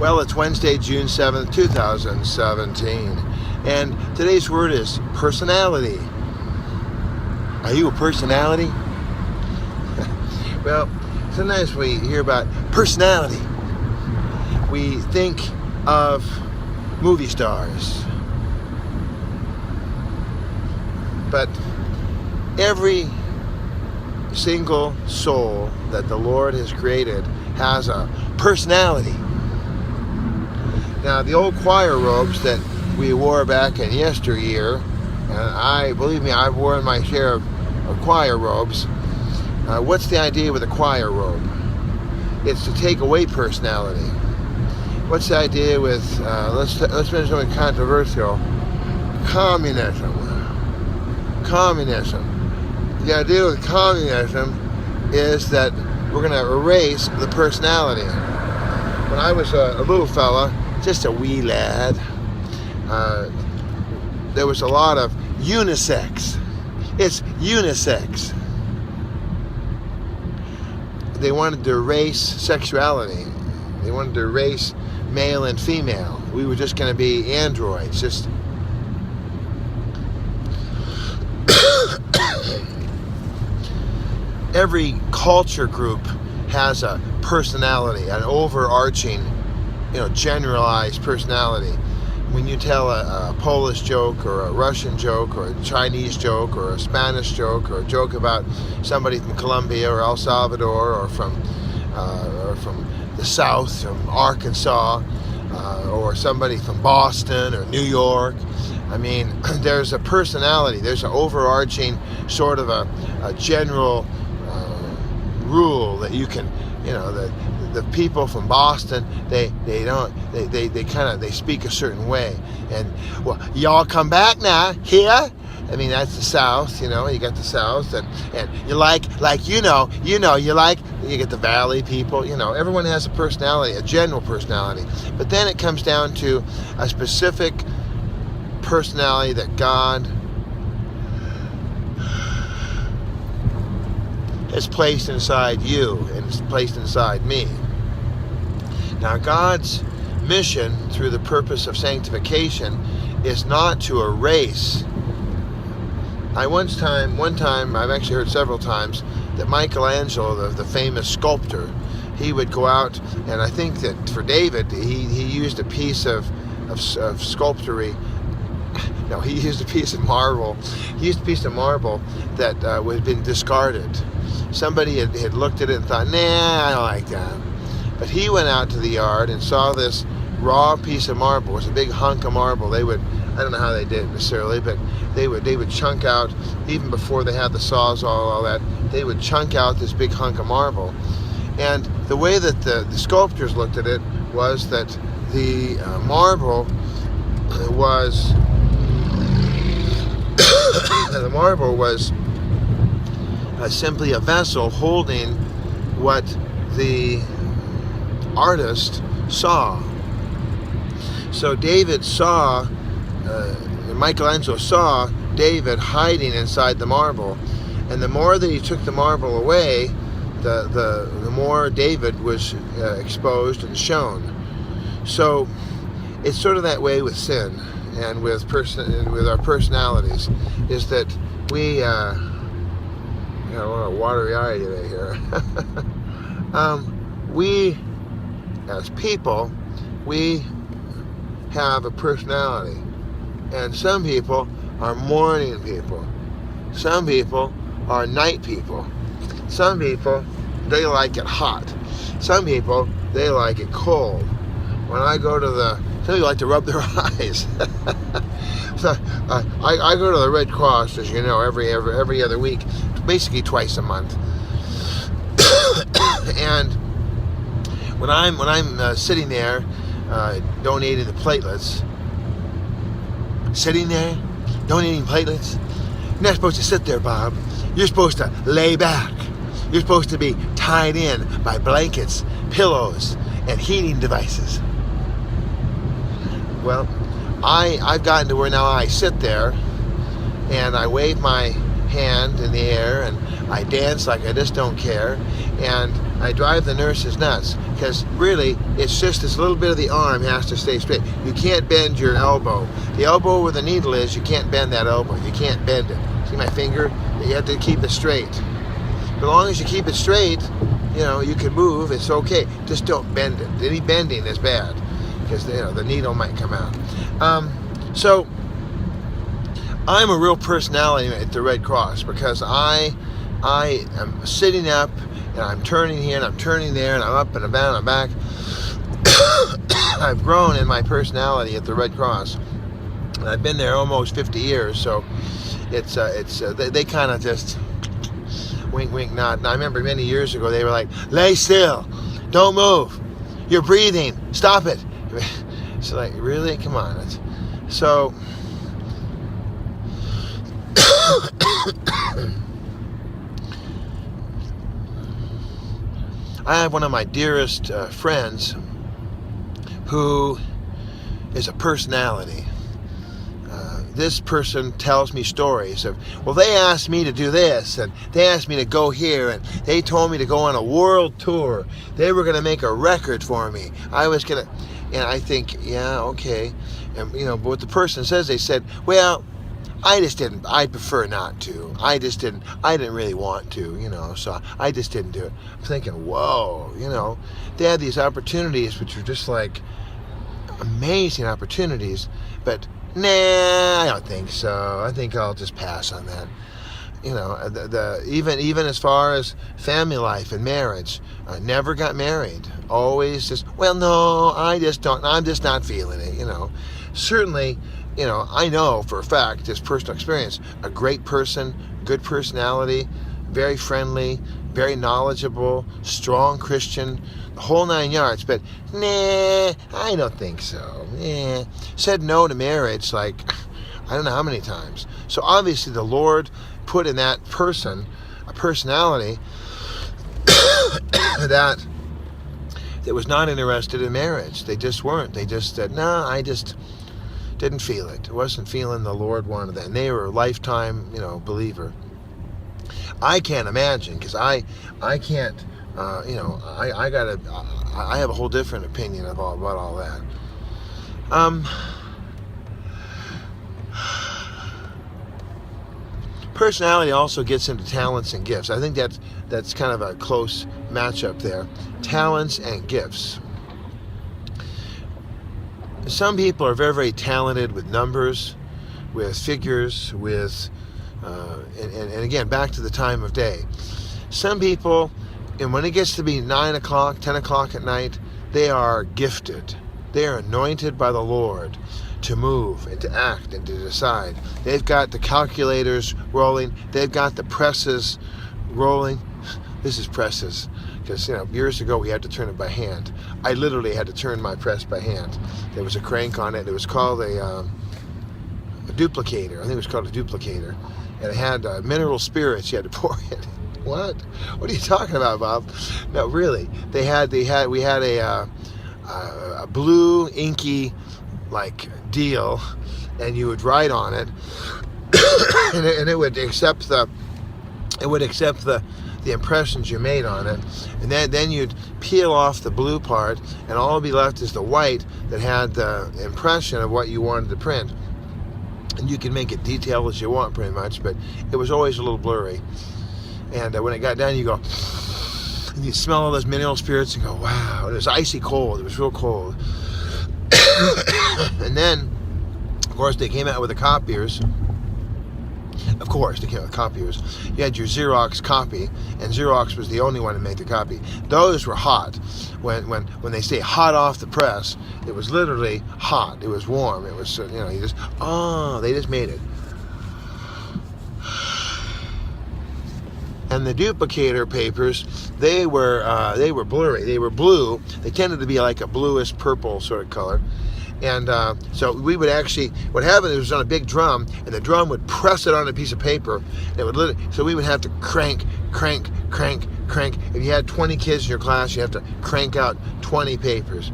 Well, it's Wednesday, June 7th, 2017, and today's word is personality. Are you a personality? Well, sometimes we hear about personality. We think of movie stars. But every single soul that the Lord has created has a personality. Now, the old choir robes that we wore back in yesteryear, and believe me, I've worn my share of choir robes. What's the idea with a choir robe? It's to take away personality. What's the idea with, let's mention something controversial, communism. Communism. The idea with communism is that we're going to erase the personality. When I was a little fella, just a wee lad, there was a lot of unisex. It's unisex. They wanted to erase sexuality. They wanted to erase male and female. We were just going to be androids. Just every culture group has a personality, an overarching, generalized personality. When you tell a Polish joke or a Russian joke or a Chinese joke or a Spanish joke or a joke about somebody from Colombia or El Salvador or from the South, from Arkansas, or somebody from Boston or New York, I mean, there's a personality, there's an overarching sort of a general rule that you can, the people from Boston, they speak a certain way. And, well, y'all come back now, here. I mean, that's the South, you got the South, and you you get the Valley people, everyone has a personality, a general personality. But then it comes down to a specific personality that God is placed inside you and is placed inside me. Now, God's mission through the purpose of sanctification is not to erase. One time, I've actually heard several times that Michelangelo, the famous sculptor, he would go out, and I think that for David, he used a piece of sculpture. No, he used a piece of marble. He used a piece of marble that had been discarded. Somebody had looked at it and thought, nah, I don't like that. But he went out to the yard and saw this raw piece of marble. It was a big hunk of marble. I don't know how they did it necessarily, but they would chunk out, even before they had the Sawzall, all that, they would chunk out this big hunk of marble. And the way that the sculptors looked at it was that the marble was simply a vessel holding what the artist saw. So Michelangelo saw David hiding inside the marble, and the more that he took the marble away, the more David was exposed and shown. So it's sort of that way with sin and with our personalities, is that we a watery eye today here. We as people, we have a personality, and some people are morning people, some people are night people, some people, they like it hot, some people, they like it cold. When I go to some people like to rub their eyes. So I go to the Red Cross, as you know, every other week, basically twice a month. And when I'm sitting there donating the platelets, you're not supposed to sit there, Bob. You're supposed to lay back. You're supposed to be tied in by blankets, pillows, and heating devices. Well, I've gotten to where now I sit there and I wave my hand in the air and I dance like I just don't care, and I drive the nurses nuts, because really it's just this little bit of the arm has to stay straight. You can't bend your elbow. The elbow where the needle is, you can't bend that elbow. You can't bend it. See my finger? You have to keep it straight. But as long as you keep it straight, you can move. It's okay. Just don't bend it. Any bending is bad, because the needle might come out. So I'm a real personality at the Red Cross, because I am sitting up and I'm turning here and I'm turning there and I'm up and down and I'm back. I've grown in my personality at the Red Cross. And I've been there almost 50 years, so they kind of just wink, wink, nod. And I remember many years ago they were like, "Lay still, don't move, you're breathing, stop it." It's like, really? Come on. So I have one of my dearest friends who is a personality. This person tells me stories of, well, they asked me to do this, and they asked me to go here, and they told me to go on a world tour. They were going to make a record for me. I was going to, and I think, yeah, okay. And, but what the person says, they said, well, I prefer not to. I didn't really want to, so I just didn't do it. I'm thinking, whoa, they had these opportunities, which were just like amazing opportunities, but nah, I don't think so. I think I'll just pass on that. Even as far as family life and marriage, I never got married. Always just, well, no, I just don't. I'm just not feeling it. Certainly, I know for a fact, just personal experience, a great person, good personality, very friendly, very knowledgeable, strong Christian, the whole 9 yards. But nah, I don't think so. Said no to marriage like I don't know how many times. So obviously the Lord put in that person a personality that was not interested in marriage. They just weren't. They just said, no, I just didn't feel it. I wasn't feeling the Lord wanted that. And they were a lifetime, believer. I can't imagine, because I can't, I have a whole different opinion about all that. Personality also gets into talents and gifts. I think that's kind of a close matchup there. Talents and gifts. Some people are very, very talented with numbers, with figures, with, and again, back to the time of day. Some people, and when it gets to be 9 o'clock, 10 o'clock at night, they are gifted. They are anointed by the Lord to move and to act and to decide. They've got the calculators rolling. They've got the presses rolling. This is presses, because years ago we had to turn it by hand. I literally had to turn my press by hand. There was a crank on it. It was called a duplicator. I think it was called a duplicator, and it had mineral spirits you had to pour in. What are you talking about, Bob? No, really. We had a blue inky deal, and you would write on it, and it would accept the impressions you made on it, and then you'd peel off the blue part, and all would be left is the white that had the impression of what you wanted to print. And you can make it detailed as you want, pretty much, but it was always a little blurry. And when it got done, you go, and you smell all those mineral spirits and go, wow. It was icy cold. It was real cold. And then, of course, they came out with the copiers. Of course, they came out with copiers. You had your Xerox copy, and Xerox was the only one to make the copy. Those were hot. When they say hot off the press, it was literally hot. It was warm. It was, they just made it. And the duplicator papers, they were blurry. They were blue. They tended to be like a bluish purple sort of color. And so we would actually, what happened, it was on a big drum, and the drum would press it on a piece of paper, and it would so we would have to crank. If you had 20 kids in your class, you have to crank out 20 papers.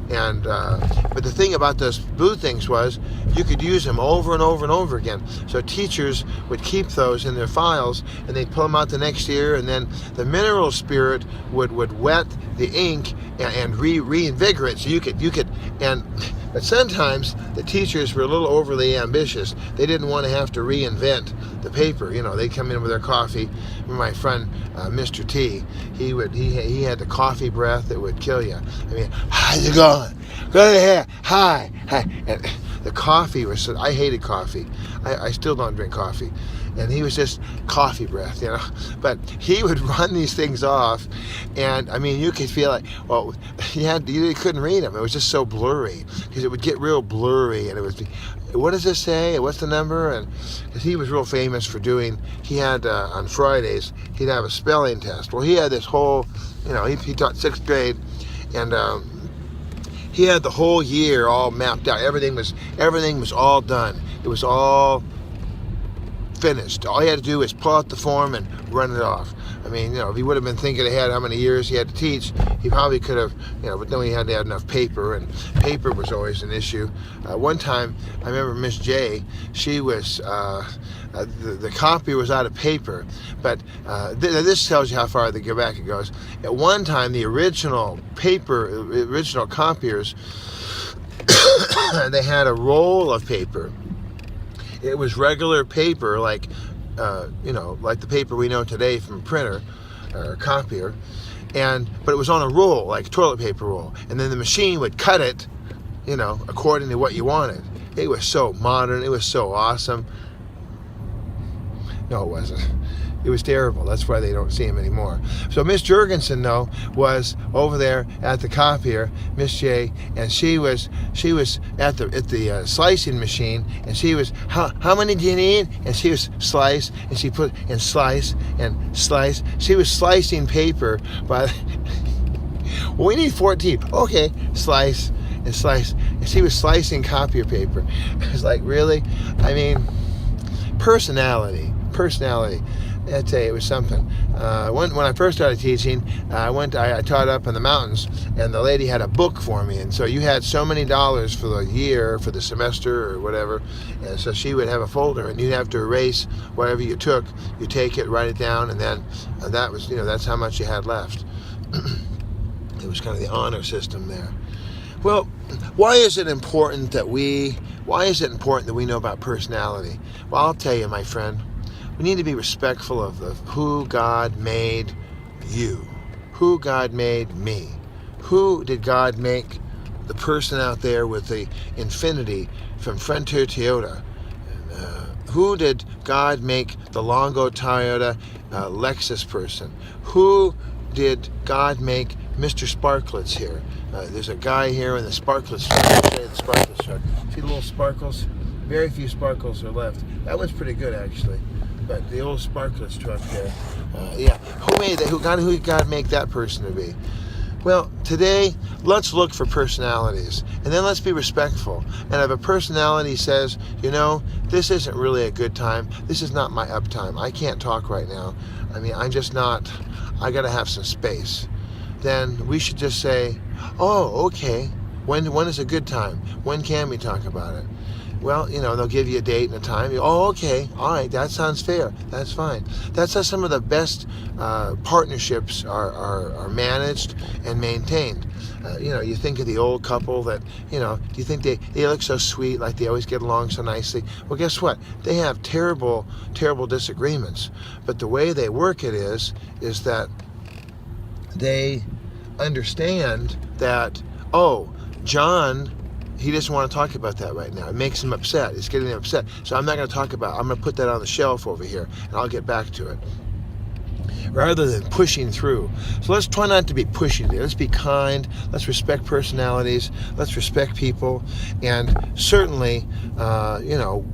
But the thing about those blue things was you could use them over and over and over again. So teachers would keep those in their files, and they'd pull them out the next year, and then the mineral spirit would wet the ink and reinvigorate. So you could. But sometimes the teachers were a little overly ambitious. They didn't want to have to reinvent the paper. They'd come in with their coffee. My friend Mr. T, he had the coffee breath that would kill you. I mean, how's it going? Good here. Hi. And the coffee was. I hated coffee. I still don't drink coffee. And he was just coffee breath, But he would run these things off, and I mean, you could feel like, well, you couldn't read them. It was just so blurry, because it would get real blurry, and it would be, what does this say? What's the number? And because he was real famous for doing, he had on Fridays he'd have a spelling test. Well, he had this whole, he taught 6th grade, and he had the whole year all mapped out. Everything was all done. It was all finished. All he had to do was pull out the form and run it off. I mean, if he would have been thinking ahead how many years he had to teach, he probably could have, but then he had to have enough paper, and paper was always an issue. One time, I remember Miss J, she was, the copy was out of paper, but this tells you how far they go back it goes. At one time, the original copiers, they had a roll of paper. It was regular paper, like the paper we know today from printer or copier, but it was on a roll, like toilet paper roll, and then the machine would cut it, according to what you wanted. It was so modern. It was so awesome. No, it wasn't. It was terrible. That's why they don't see him anymore. So Miss Jurgensen, though, was over there at the copier, Miss J, and she was at the slicing machine, and she was, how many do you need? And she was slice, and she put and slice and slice. She was slicing paper by. Well, we need 14. Okay, slice and slice, and she was slicing copier paper. I was like, really? I mean, personality. I tell you, it was something. When I first started teaching, I taught up in the mountains, and the lady had a book for me, and so you had so many dollars for the year, for the semester, or whatever, and so she would have a folder, and you'd have to erase whatever you took. You take it, write it down, and then that was, that's how much you had left. It was kind of the honor system there. Well, why is it important that we know about personality? Well, I'll tell you, my friend. We need to be respectful of who God made you, who God made me. Who did God make the person out there with the Infiniti from Frontier Toyota? Who did God make the Longo Toyota Lexus person? Who did God make Mr. Sparklets here? There's a guy here in the Sparklets truck. See the little sparkles? Very few sparkles are left. That one's pretty good, actually. But the old Sparklets truck there, who made that? Who did God make that person to be? Well, today, let's look for personalities, and then let's be respectful. And if a personality says, this isn't really a good time, this is not my uptime, I can't talk right now, I mean, I'm just not, I gotta have some space, then we should just say, oh, okay, when is a good time? When can we talk about it? Well, they'll give you a date and a time. Oh, okay, all right, that sounds fair. That's fine. That's how some of the best partnerships are managed and maintained. You think of the old couple that, do you think they look so sweet, like they always get along so nicely? Well, guess what? They have terrible, terrible disagreements. But the way they work it is that they understand that, John, he doesn't want to talk about that right now. It makes him upset. It's getting him upset. So I'm not going to talk about it. I'm going to put that on the shelf over here, and I'll get back to it. Rather than pushing through. So let's try not to be pushy there. Let's be kind. Let's respect personalities. Let's respect people. And certainly,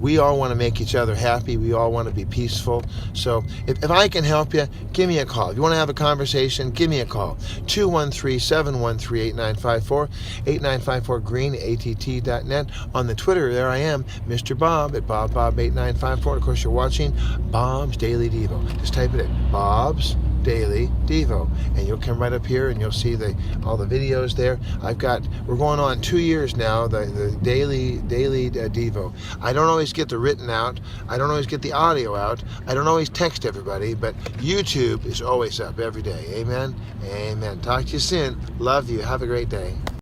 we all want to make each other happy. We all want to be peaceful. So if I can help you, give me a call. If you want to have a conversation, give me a call. 213-713-8954, 8954green, att.net. On the Twitter, there I am, Mr. Bob at BobBob8954. Of course, you're watching Bob's Daily Devo. Just type it in, Bob's Daily Devo, and you'll come right up here and you'll see all the videos there. We're going on 2 years now, the daily Devo. I don't always get the written out, I don't always get the audio out, I don't always text everybody, but YouTube is always up every day. Amen. Amen. Talk to you soon. Love you. Have a great day.